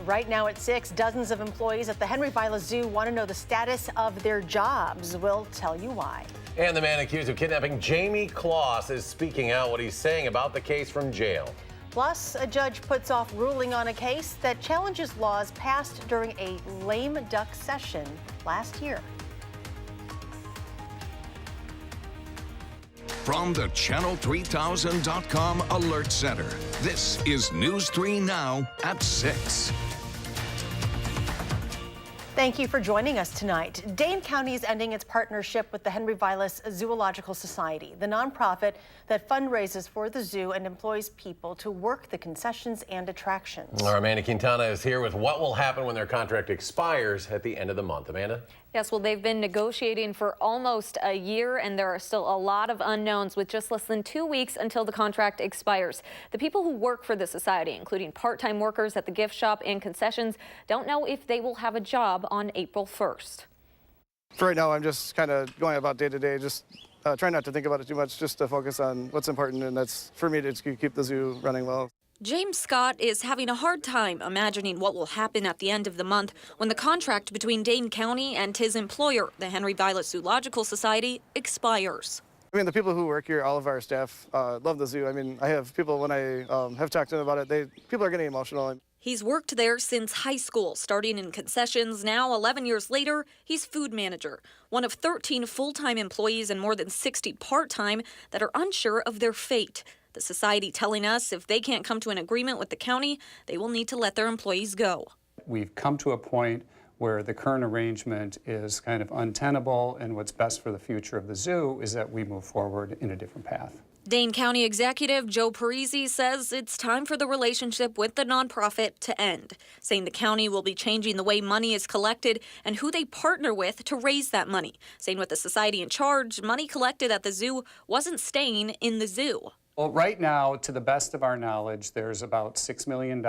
Right now at 6, dozens of employees at the Henry Vilas Zoo want to know the status of their jobs. We'll tell you why. And the man accused of kidnapping Jamie Kloss is speaking out what he's saying about the case from jail. Plus, a judge puts off ruling on a case that challenges laws passed during a lame duck session last year. From the Channel3000.com Alert Center, this is News 3 Now at 6. Thank you for joining us tonight. Dane County is ending its partnership with the Henry Vilas Zoological Society, the nonprofit that fundraises for the zoo and employs people to work the concessions and attractions. Our Amanda Quintana is here with what will happen when their contract expires at the end of the month. Amanda? Yes, well, they've been negotiating for almost a year, and there are still a lot of unknowns with just less than 2 weeks until the contract expires. The people who work for the society, including part-time workers at the gift shop and concessions, don't know if they will have a job on April 1st. For right now, I'm just kind of going about day to day, just trying not to think about it too much, just to focus on what's important, and that's for me to keep the zoo running well. James Scott is having a hard time imagining what will happen at the end of the month when the contract between Dane County and his employer, the Henry Vilas Zoological Society, expires. I mean, the people who work here, all of our staff, love the zoo. I mean, I have people, when I have talked to them about it, people are getting emotional. He's worked there since high school, starting in concessions. Now, 11 years later, he's food manager, one of 13 full-time employees and more than 60 part-time that are unsure of their fate. The society telling us if they can't come to an agreement with the county, they will need to let their employees go. We've come to a point where the current arrangement is kind of untenable, and what's best for the future of the zoo is that we move forward in a different path. Dane County Executive Joe Parisi says it's time for the relationship with the nonprofit to end, saying the county will be changing the way money is collected and who they partner with to raise that money, saying with the society in charge, money collected at the zoo wasn't staying in the zoo. Well, right now, to the best of our knowledge, there's about $6 million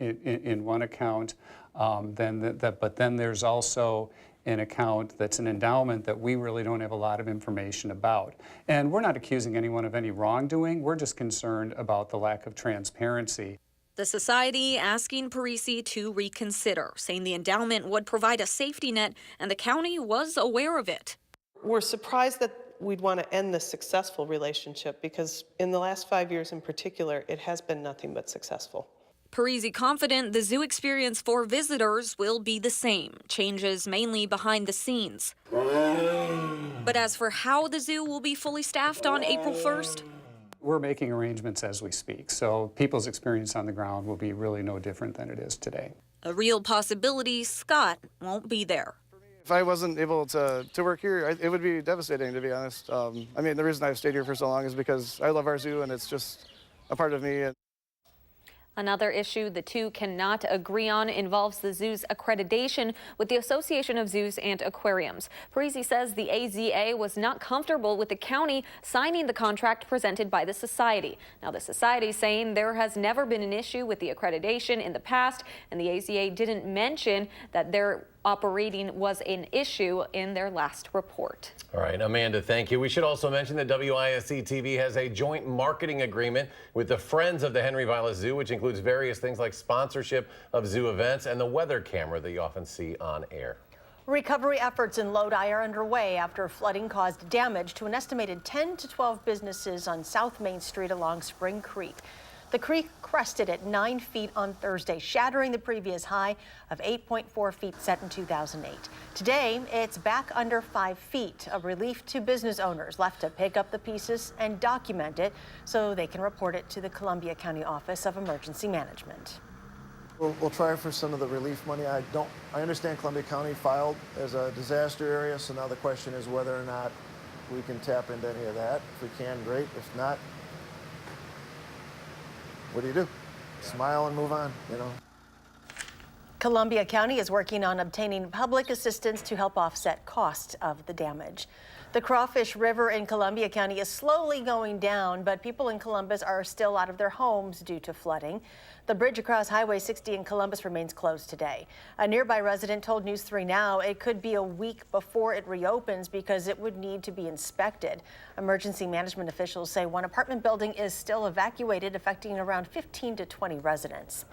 in one account. But then there's also an account that's an endowment that we really don't have a lot of information about. And we're not accusing anyone of any wrongdoing. We're just concerned about the lack of transparency. The society asking Parisi to reconsider, saying the endowment would provide a safety net and the county was aware of it. We're surprised that we'd want to end this successful relationship because in the last 5 years in particular, it has been nothing but successful. Parisi confident the zoo experience for visitors will be the same, changes mainly behind the scenes. But as for how the zoo will be fully staffed on April 1st, we're making arrangements as we speak, so people's experience on the ground will be really no different than it is today. A real possibility Scott won't be there. If I wasn't able to work here, it would be devastating, to be honest. I mean, the reason I've stayed here for so long is because I love our zoo and it's just a part of me. Another issue the two cannot agree on involves the zoo's accreditation with the Association of Zoos and Aquariums. Parisi says the AZA was not comfortable with the county signing the contract presented by the society. Now, the society is saying there has never been an issue with the accreditation in the past, and the AZA didn't mention that their operating was an issue in their last report. All right, Amanda, thank you. We should also mention that WISC-TV has a joint marketing agreement with the Friends of the Henry Vilas Zoo, which includes various things like sponsorship of zoo events and the weather camera that you often see on air. Recovery efforts in Lodi are underway after flooding caused damage to an estimated 10 to 12 businesses on South Main Street along Spring Creek. The creek crested at 9 feet on Thursday, shattering the previous high of 8.4 feet set in 2008. Today, it's back under 5 feet, a relief to business owners left to pick up the pieces and document it so they can report it to the Columbia County Office of Emergency Management. We'll try for some of the relief money. I understand Columbia County filed as a disaster area, so now the question is whether or not we can tap into any of that. If we can, great. If not, what do? Smile and move on, you know. Columbia County is working on obtaining public assistance to help offset costs of the damage. The Crawfish River in Columbia County is slowly going down, but people in Columbus are still out of their homes due to flooding. The bridge across Highway 60 in Columbus remains closed today. A nearby resident told News 3 Now it could be a week before it reopens because it would need to be inspected. Emergency management officials say one apartment building is still evacuated, affecting around 15 to 20 residents.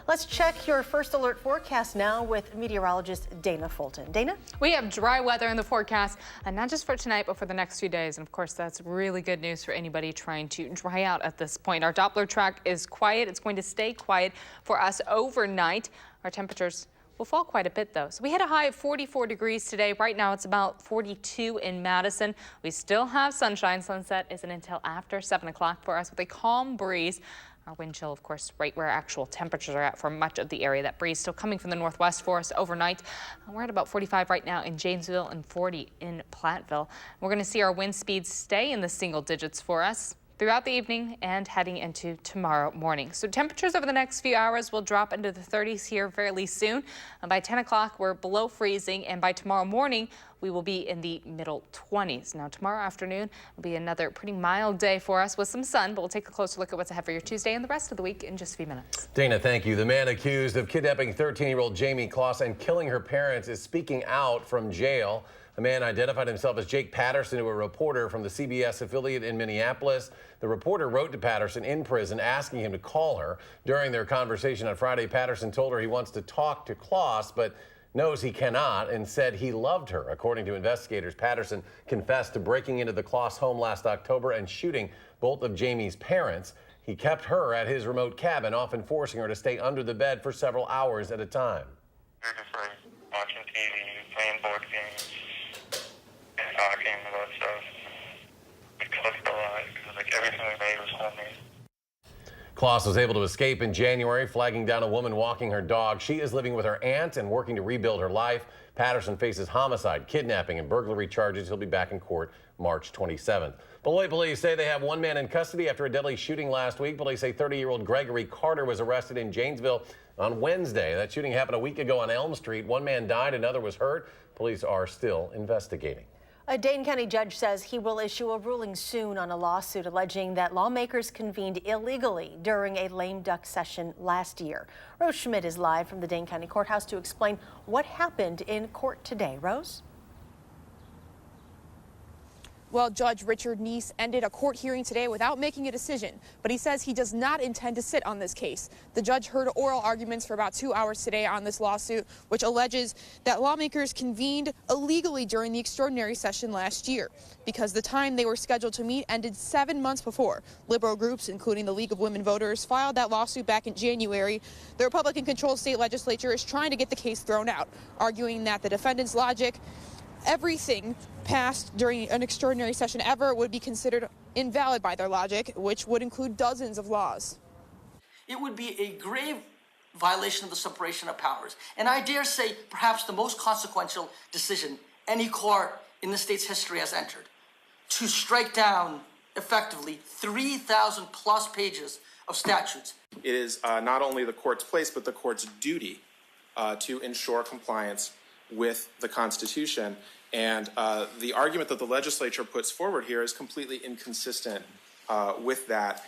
Let's check your first alert forecast now with meteorologist Dana Fulton. Dana? We have dry weather in the forecast, and not just for tonight, but for the next few days. And of course, that's really good news for anybody trying to dry out at this point. Our Doppler track is quiet. It's going to stay quiet for us overnight. Our temperatures will fall quite a bit, though. So we had a high of 44 degrees today. Right now, it's about 42 in Madison. We still have sunshine. Sunset isn't until after 7 o'clock for us with a calm breeze. Our wind chill, of course, right where actual temperatures are at for much of the area. That breeze still coming from the northwest for us overnight. We're at about 45 right now in Janesville and 40 in Platteville. We're going to see our wind speeds stay in the single digits for us throughout the evening and heading into tomorrow morning. So temperatures over the next few hours will drop into the 30s here fairly soon. And by 10 o'clock, we're below freezing. And by tomorrow morning, we will be in the middle 20s. Now, tomorrow afternoon will be another pretty mild day for us with some sun, but we'll take a closer look at what's ahead for your Tuesday and the rest of the week in just a few minutes. Dana, thank you. The man accused of kidnapping 13-year-old Jamie Kloss and killing her parents is speaking out from jail. The man identified himself as Jake Patterson to a reporter from the CBS affiliate in Minneapolis. The reporter wrote to Patterson in prison asking him to call her. During their conversation on Friday, Patterson told her he wants to talk to Kloss, but knows he cannot, and said he loved her. According to investigators, Patterson confessed to breaking into the Kloss home last October and shooting both of Jamie's parents. He kept her at his remote cabin, often forcing her to stay under the bed for several hours at a time. We're just like watching TV, playing board games, and talking about stuff. We cooked a lot because like everything we made was homemade. Kloss was able to escape in January, flagging down a woman walking her dog. She is living with her aunt and working to rebuild her life. Patterson faces homicide, kidnapping, and burglary charges. He'll be back in court March 27th. Beloit police say they have one man in custody after a deadly shooting last week. Police say 30-year-old Gregory Carter was arrested in Janesville on Wednesday. That shooting happened a week ago on Elm Street. One man died, another was hurt. Police are still investigating. A Dane County judge says he will issue a ruling soon on a lawsuit alleging that lawmakers convened illegally during a lame duck session last year. Rose Schmidt is live from the Dane County Courthouse to explain what happened in court today. Rose? Well, Judge Richard Neese ended a court hearing today without making a decision, but he says he does not intend to sit on this case. The judge heard oral arguments for about 2 hours today on this lawsuit, which alleges that lawmakers convened illegally during the extraordinary session last year because the time they were scheduled to meet ended 7 months before. Liberal groups, including the League of Women Voters, filed that lawsuit back in January. The Republican-controlled state legislature is trying to get the case thrown out, arguing that the defendants' logic, everything passed during an extraordinary session ever, would be considered invalid by their logic, which would include dozens of laws. It would be a grave violation of the separation of powers, and I dare say perhaps the most consequential decision any court in the state's history has entered, to strike down effectively 3,000 plus pages of statutes. It is not only the court's place, but the court's duty to ensure compliance with the Constitution. And the argument that the legislature puts forward here is completely inconsistent with that.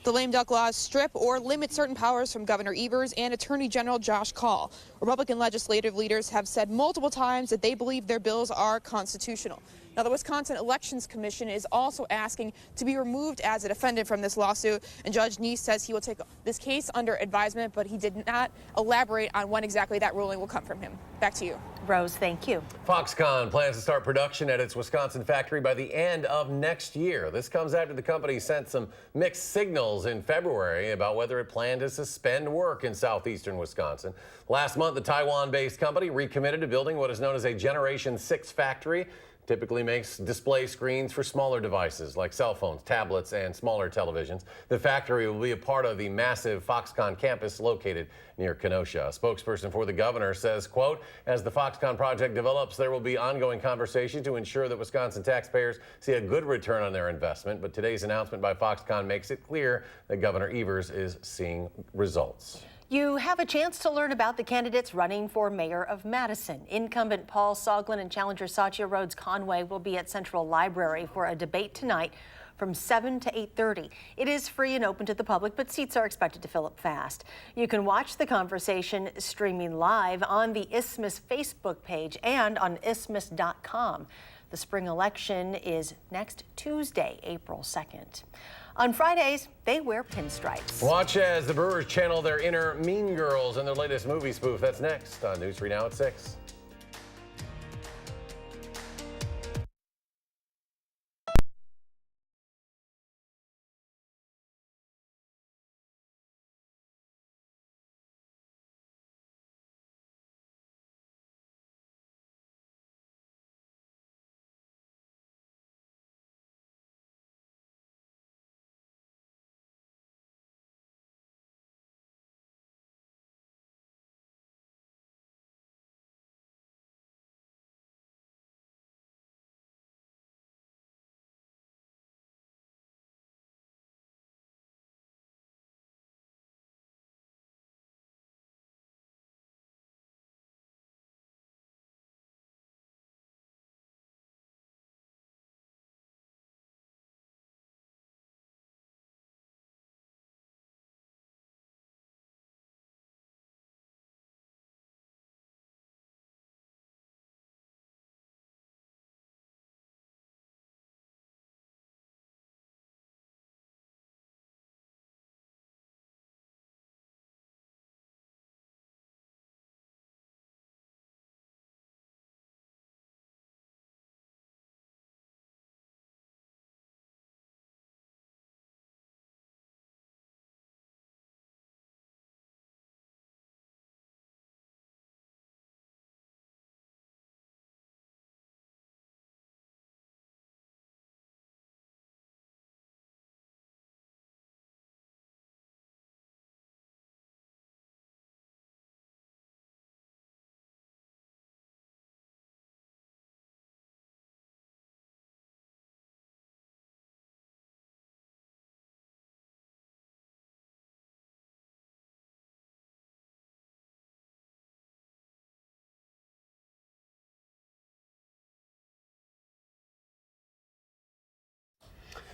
The lame duck laws strip or limit certain powers from Governor Evers and Attorney General Josh Kaul. Republican legislative leaders have said multiple times that they believe their bills are constitutional. Now, the Wisconsin Elections Commission is also asking to be removed as a defendant from this lawsuit, and Judge Neese says he will take this case under advisement, but he did not elaborate on when exactly that ruling will come from him. Back to you. Rose, thank you. Foxconn plans to start production at its Wisconsin factory by the end of next year. This comes after the company sent some mixed signals in February about whether it planned to suspend work in southeastern Wisconsin. Last month, the Taiwan-based company recommitted to building what is known as a Generation 6 factory. Typically makes display screens for smaller devices like cell phones, tablets, and smaller televisions. The factory will be a part of the massive Foxconn campus located near Kenosha. A spokesperson for the governor says, quote, as the Foxconn project develops, there will be ongoing conversation to ensure that Wisconsin taxpayers see a good return on their investment. But today's announcement by Foxconn makes it clear that Governor Evers is seeing results. You have a chance to learn about the candidates running for mayor of Madison. Incumbent Paul Soglin and challenger Satya Rhodes Conway will be at Central Library for a debate tonight. from 7 to 8:30. It is free and open to the public, but seats are expected to fill up fast. You can watch the conversation streaming live on the Isthmus Facebook page and on isthmus.com. The spring election is next Tuesday, April 2nd. On Fridays, they wear pinstripes. Watch as the Brewers channel their inner Mean Girls in their latest movie spoof. That's next on News 3 Now at 6.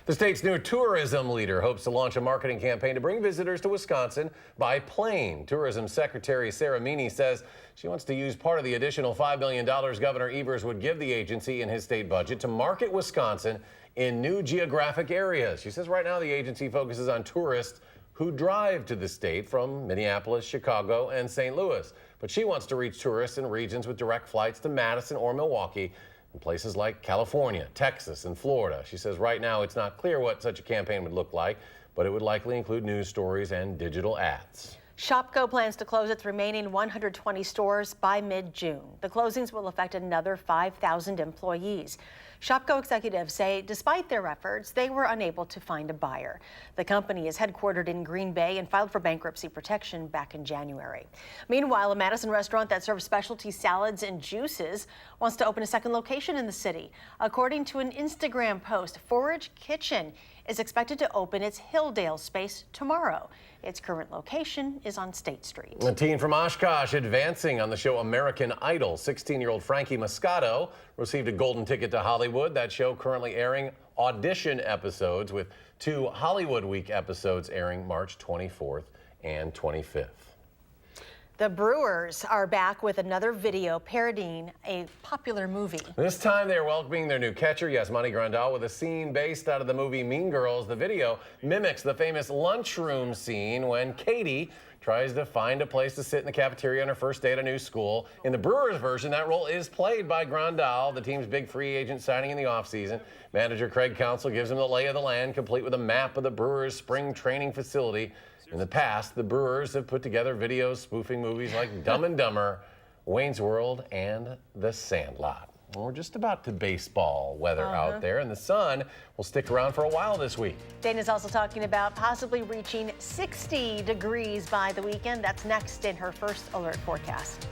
The state's new tourism leader hopes to launch a marketing campaign to bring visitors to Wisconsin by plane. Tourism Secretary Sarah Meany says she wants to use part of the additional $5 million Governor Evers would give the agency in his state budget to market Wisconsin in new geographic areas. She says right now the agency focuses on tourists who drive to the state from Minneapolis, Chicago, and St. Louis. But she wants to reach tourists in regions with direct flights to Madison or Milwaukee, in places like California, Texas, and Florida. She says right now it's not clear what such a campaign would look like, but it would likely include news stories and digital ads. Shopko plans to close its remaining 120 stores by mid-June. The closings will affect another 5,000 employees. Shopko executives say despite their efforts, they were unable to find a buyer. The company is headquartered in Green Bay and filed for bankruptcy protection back in January. Meanwhile, a Madison restaurant that serves specialty salads and juices wants to open a second location in the city. According to an Instagram post, Forage Kitchen is expected to open its Hilldale space tomorrow. Its current location is on State Street. A teen from Oshkosh advancing on the show American Idol. 16-year-old Frankie Moscato received a golden ticket to Hollywood. That show currently airing audition episodes, with 2 Hollywood Week episodes airing March 24th and 25th. The Brewers are back with another video parodying a popular movie. This time they're welcoming their new catcher, Yasmani Grandal, with a scene based out of the movie Mean Girls. The video mimics the famous lunchroom scene when Katie tries to find a place to sit in the cafeteria on her first day at a new school. In the Brewers version, that role is played by Grandal, the team's big free agent signing in the offseason. Manager Craig Counsell gives him the lay of the land, complete with a map of the Brewers' spring training facility. In the past, the Brewers have put together videos spoofing movies like Dumb and Dumber, Wayne's World, and The Sandlot. We're just about to baseball weather out there, and the sun will stick around for a while this week. Dana's also talking about possibly reaching 60 degrees by the weekend. That's next in her first alert forecast.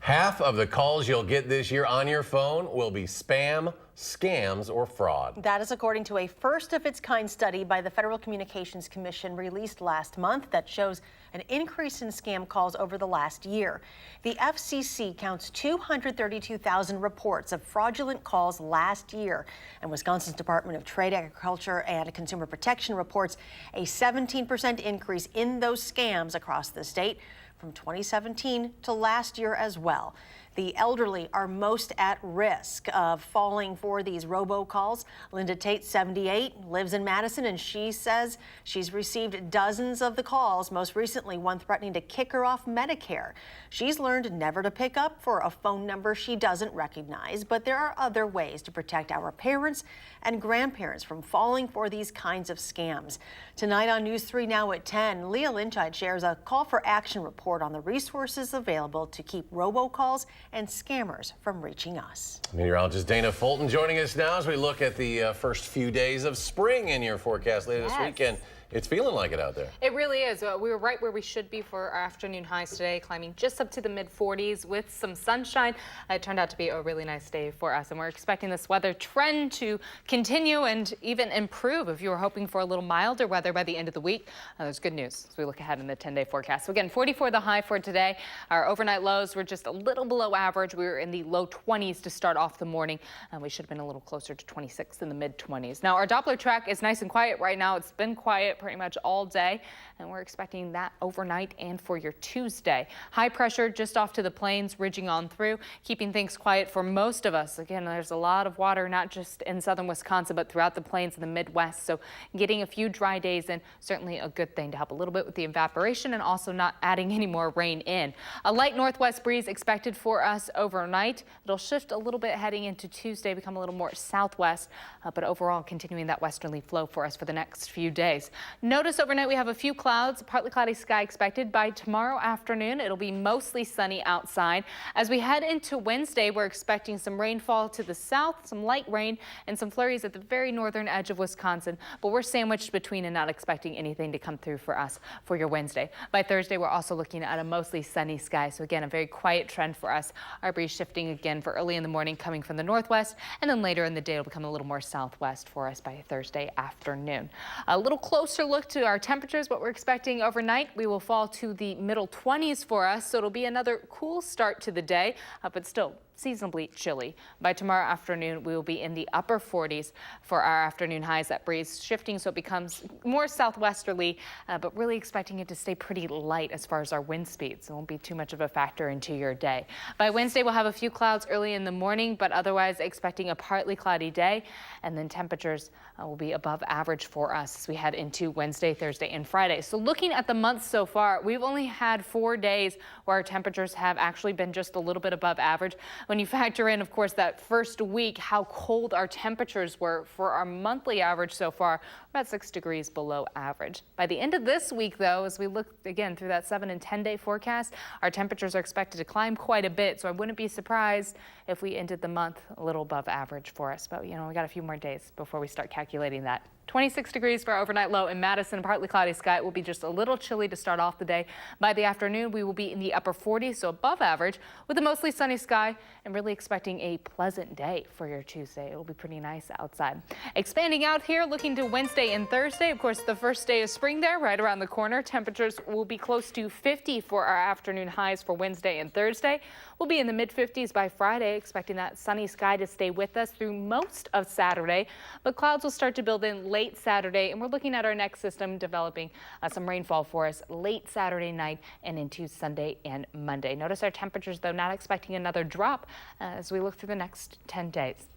Half of the calls you'll get this year on your phone will be spam, scams, or fraud. That is according to a first-of-its-kind study by the Federal Communications Commission released last month that shows an increase in scam calls over the last year. The FCC counts 232,000 reports of fraudulent calls last year, and Wisconsin's Department of Trade, Agriculture, and Consumer Protection reports a 17% increase in those scams across the state from 2017 to last year as well. The elderly are most at risk of falling for these robocalls. Linda Tate, 78, lives in Madison, and she says she's received dozens of the calls, most recently one threatening to kick her off Medicare. She's learned never to pick up for a phone number she doesn't recognize, but there are other ways to protect our parents and grandparents from falling for these kinds of scams. Tonight on News 3 Now at 10, Leah Lynchide shares a call for action report on the resources available to keep robocalls and scammers from reaching us. Meteorologist Dana Fulton joining us now as we look at the first few days of spring in your forecast later this weekend. It's feeling like it out there. It really is. We were right where we should be for our afternoon highs today, climbing just up to the mid-40s with some sunshine. It turned out to be a really nice day for us, and we're expecting this weather trend to continue and even improve. If you were hoping for a little milder weather by the end of the week, there's good news as we look ahead in the 10-day forecast. So again, 44 the high for today. Our overnight lows were just a little below average. We were in the low 20s to start off the morning, and we should have been a little closer to 26 in the mid-20s. Now, our Doppler track is nice and quiet right now. It's been quiet pretty much all day, and we're expecting that overnight and for your Tuesday. High pressure just off to the plains, ridging on through, keeping things quiet for most of us. Again, there's a lot of water, not just in southern Wisconsin, but throughout the plains in the Midwest. So getting a few dry days in, certainly a good thing to help a little bit with the evaporation and also not adding any more rain in. A light northwest breeze expected for us overnight. It'll shift a little bit heading into Tuesday, become a little more southwest, but overall continuing that westerly flow for us for the next few days. Notice overnight we have a few clouds, partly cloudy sky expected. By tomorrow afternoon, it'll be mostly sunny outside. As we head into Wednesday, we're expecting some rainfall to the south, some light rain, and some flurries at the very northern edge of Wisconsin. But we're sandwiched between and not expecting anything to come through for us for your Wednesday. By Thursday, we're also looking at a mostly sunny sky. So again, a very quiet trend for us. Our breeze shifting again for early in the morning, coming from the northwest, and then later in the day, it'll become a little more southwest for us by Thursday afternoon. A little closer look to our temperatures, what we're expecting overnight. We will fall to the middle 20s for us, so it'll be another cool start to the day, but still seasonably chilly. By tomorrow afternoon, we will be in the upper 40s for our afternoon highs. That breeze shifting so it becomes more southwesterly, but really expecting it to stay pretty light as far as our wind speeds. It won't be too much of a factor into your day. By Wednesday, we'll have a few clouds early in the morning, but otherwise expecting a partly cloudy day, and then temperatures will be above average for us as we head into Wednesday, Thursday, and Friday. So looking at the month so far, we've only had 4 days where our temperatures have actually been just a little bit above average. When you factor in, of course, that first week, how cold our temperatures were for our monthly average so far, about 6 degrees below average. By the end of this week, though, as we look again through that 7 and 10-day forecast, our temperatures are expected to climb quite a bit. So I wouldn't be surprised if we ended the month a little above average for us. But, you know, we got a few more days before we start calculating that. 26 degrees for our overnight low in Madison. Partly cloudy sky. It will be just a little chilly to start off the day. By the afternoon, we will be in the upper 40s, so above average, with a mostly sunny sky, and really expecting a pleasant day for your Tuesday. It will be pretty nice outside. Expanding out here, looking to Wednesday and Thursday. Of course, the first day of spring there, right around the corner. Temperatures will be close to 50 for our afternoon highs for Wednesday and Thursday. We'll be in the mid-50s by Friday, expecting that sunny sky to stay with us through most of Saturday, but clouds will start to build in late Saturday, and we're looking at our next system developing some rainfall for us late Saturday night and into Sunday and Monday. Notice our temperatures, though, not expecting another drop as we look through the next 10 days.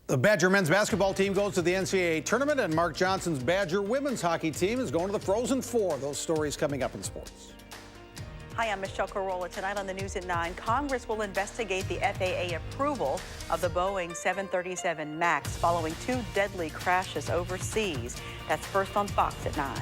The Badger men's basketball team goes to the NCAA tournament, and Mark Johnson's Badger women's hockey team is going to the Frozen Four. Those stories coming up in sports. Hi, I'm Michelle Carolla. Tonight on the News at 9, Congress will investigate the FAA approval of the Boeing 737 MAX following 2 deadly crashes overseas. That's first on Fox at 9.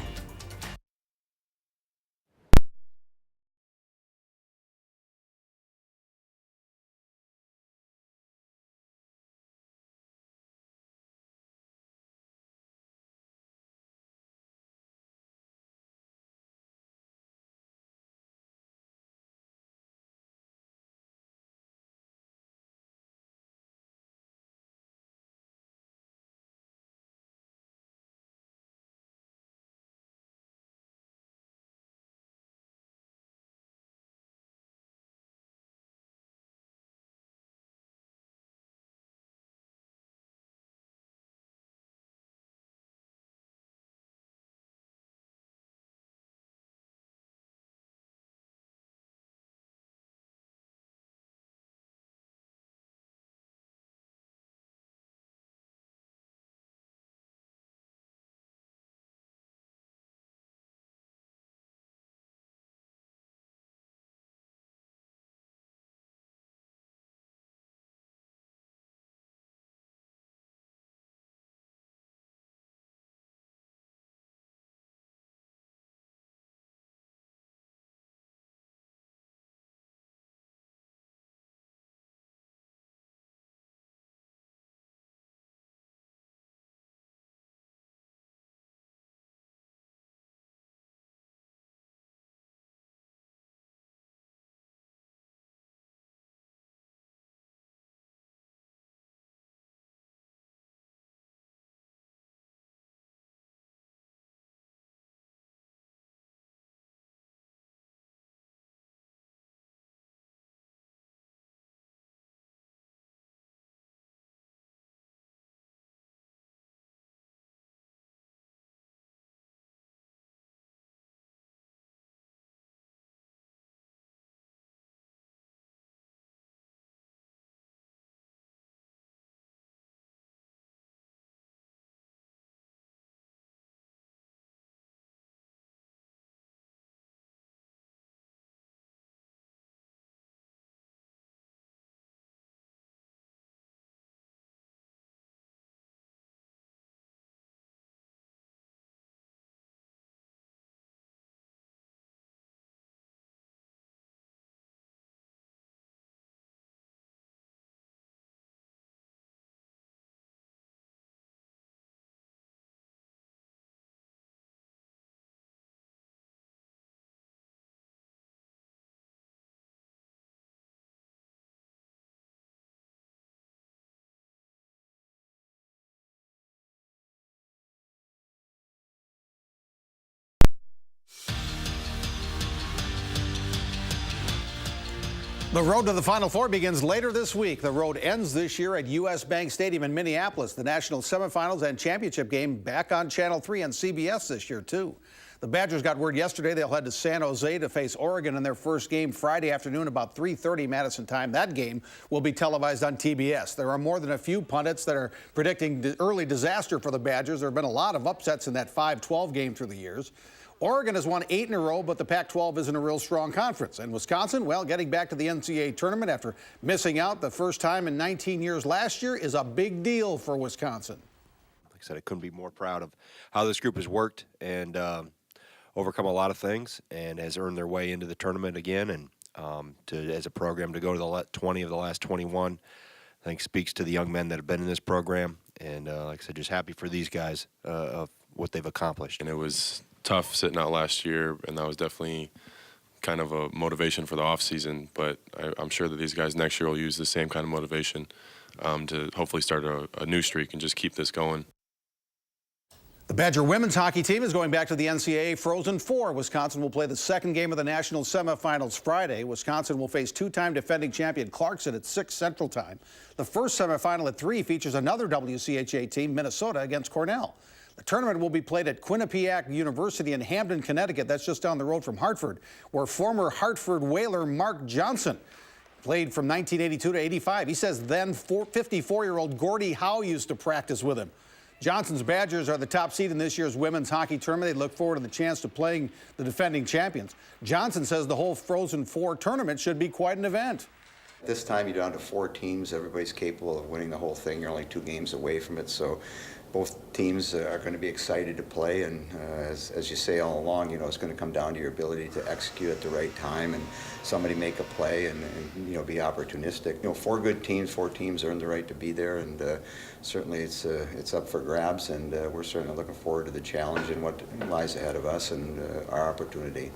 The road to the Final Four begins later this week. The road ends this year at U.S. Bank Stadium in Minneapolis. The national semifinals and championship game back on Channel 3 and CBS this year, too. The Badgers got word yesterday they'll head to San Jose to face Oregon in their first game Friday afternoon about 3:30 Madison time. That game will be televised on TBS. There are more than a few pundits that are predicting early disaster for the Badgers. There have been a lot of upsets in that 5-12 game through the years. Oregon has won 8 in a row, but the Pac-12 isn't a real strong conference. And Wisconsin, well, getting back to the NCAA tournament after missing out the first time in 19 years last year is a big deal for Wisconsin. Like I said, I couldn't be more proud of how this group has worked and overcome a lot of things and has earned their way into the tournament again. And as a program to go to the 20 of the last 21, I think speaks to the young men that have been in this program. And like I said, just happy for these guys of what they've accomplished. And it was tough sitting out last year, and that was definitely kind of a motivation for the offseason. But I'm sure that these guys next year will use the same kind of motivation to hopefully start a new streak and just keep this going. The Badger women's hockey team is going back to the NCAA Frozen Four. Wisconsin will play the second game of the national semifinals Friday. Wisconsin will face two-time defending champion Clarkson at 6 Central Time. The first semifinal at 3 features another WCHA team, Minnesota, against Cornell. The tournament will be played at Quinnipiac University in Hamden, Connecticut. That's just down the road from Hartford, where former Hartford Whaler Mark Johnson played from 1982 to 85. He says then 54-year-old Gordie Howe used to practice with him. Johnson's Badgers are the top seed in this year's women's hockey tournament. They look forward to the chance to playing the defending champions. Johnson says the whole Frozen Four tournament should be quite an event. This time you're down to 4 teams. Everybody's capable of winning the whole thing. You're only 2 games away from it, so both teams are going to be excited to play. And as you say all along, you know, it's going to come down to your ability to execute at the right time and somebody make a play and you know, be opportunistic. You know, 4 good teams, 4 teams earn the right to be there, and certainly it's up for grabs. And we're certainly looking forward to the challenge and what lies ahead of us and our opportunity.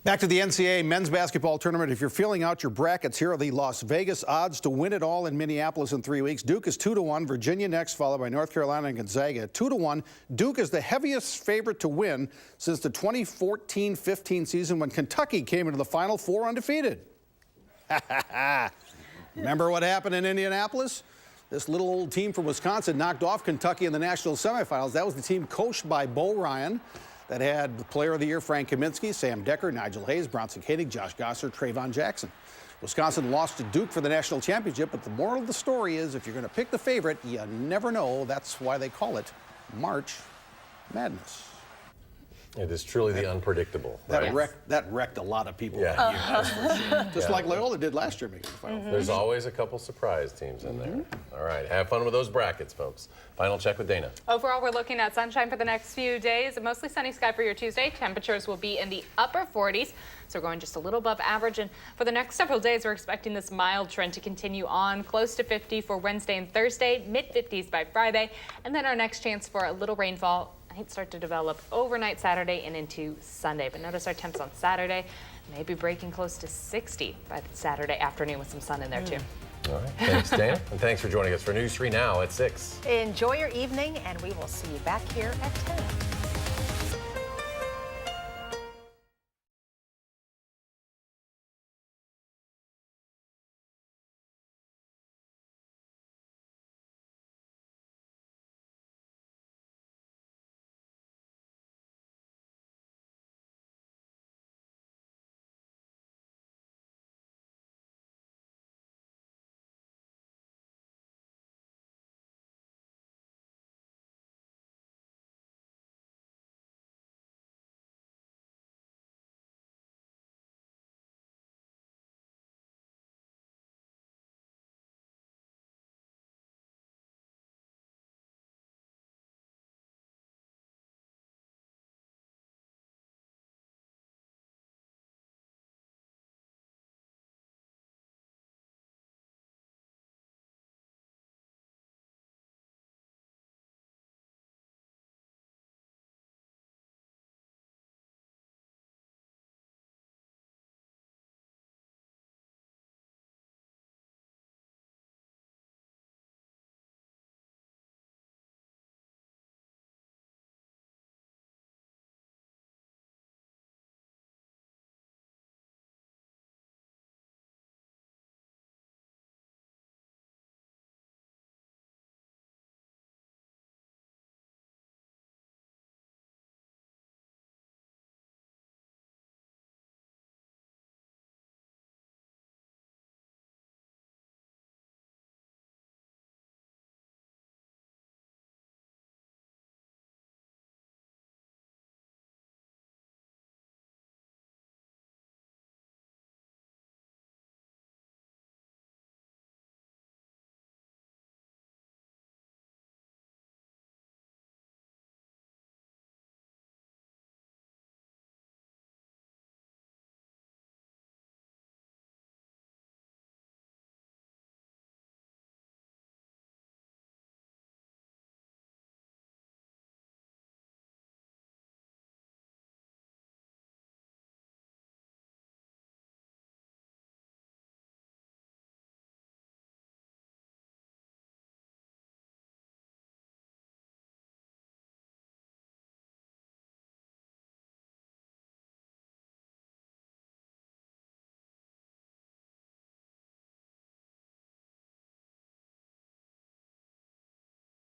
Back to the NCAA men's basketball tournament. If you're filling out your brackets, here are the Las Vegas odds to win it all in Minneapolis in 3 weeks. Duke is 2-1, Virginia next, followed by North Carolina and Gonzaga. 2-1. Duke is the heaviest favorite to win since the 2014-15 season when Kentucky came into the Final Four undefeated. Remember what happened in Indianapolis? This little old team from Wisconsin knocked off Kentucky in the national semifinals. That was the team coached by Bo Ryan that had the Player of the Year Frank Kaminsky, Sam Decker, Nigel Hayes, Bronson Koenig, Josh Gosser, Trayvon Jackson. Wisconsin lost to Duke for the national championship, but the moral of the story is if you're going to pick the favorite, you never know. That's why they call it March Madness. It is truly the unpredictable. That wrecked a lot of people that year. Just like Loyola did last year making the Final Four. There's always a couple surprise teams in there. All right, have fun with those brackets, folks. Final check with Dana. Overall, we're looking at sunshine for the next few days. Mostly sunny sky for your Tuesday. Temperatures will be in the upper 40s, so we're going just a little above average. And for the next several days, we're expecting this mild trend to continue on, close to 50 for Wednesday and Thursday, mid-50s by Friday. And then our next chance for a little rainfall might start to develop overnight Saturday and into Sunday. But notice our temps on Saturday may be breaking close to 60 by Saturday afternoon with some sun in there too. All right, thanks, Dana. And thanks for joining us for News 3 Now at 6. Enjoy your evening, and we will see you back here at 10.